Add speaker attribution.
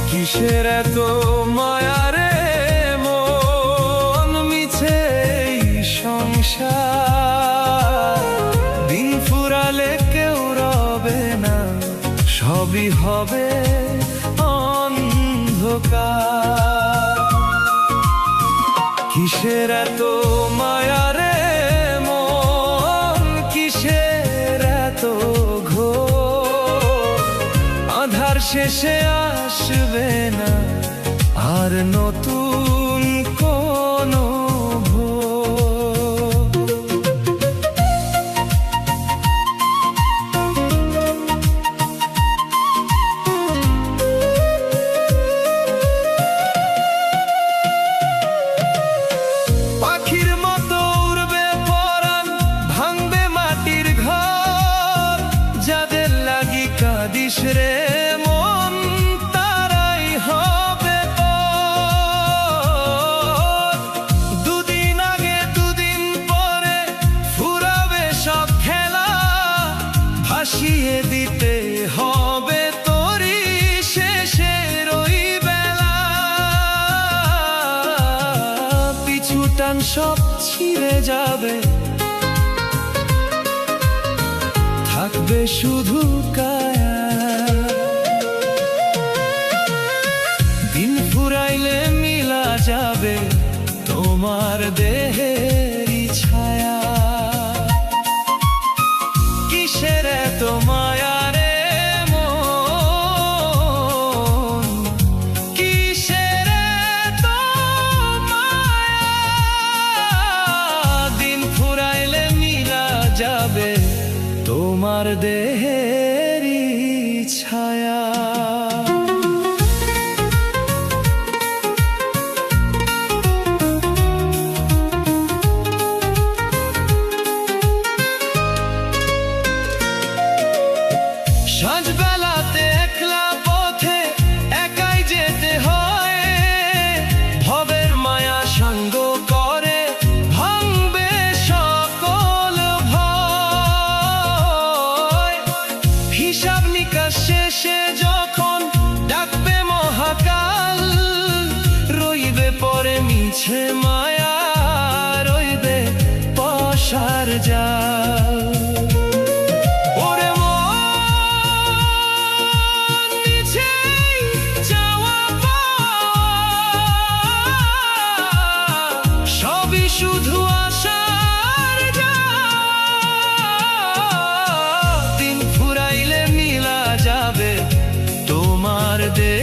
Speaker 1: কিসের এত মায়া রে মন, মিছে এই সংসার। দিন ফুরালে কেউ রবে না, সবই হবে অন্ধকার। কিসের এত মায়া রে মন, কিসের এত ঘোর। আধার শেষে আসবে না আর নতুন কোনো ভোর। পাখির মতো উড়বে পরাণ, ভাঙবে মাটির ঘর। যাদের লাগি কাঁদিস রে মন, তারাই হবে তোর। দুদিন আগে দুদিন পরে ফুরাবে সব খেলা, ভাসিয়ে দিতে হবে তোরই শেষের ওই বেলা। পিছু টান সব ছিঁড়ে যাবে, থাকবে শুধু কায়া। দিন ফুরাইলে মিলা যাবে তোমার দেহেরই ছায়া। কিসের এত মায়া রে মন, কিসের এত মায়া। দিন ফুরাইলে মিলা যাবে তোমার দেহেরই ছায়া। সাঁঝবেলাতে একলা পথে একাই যেতে হয়, ভবের মায়া সঙ্গ করে ভাঙবে সকল ভয়। হিসাব নিকাশ শেষে যখন ডাকবে মহাকাল, রইবে পরে মিছে মায়া, রইবে পশার জাল। শুধু আশার জাল। দিন ফুরাইলে মিলা যাবে তোমার দেহ।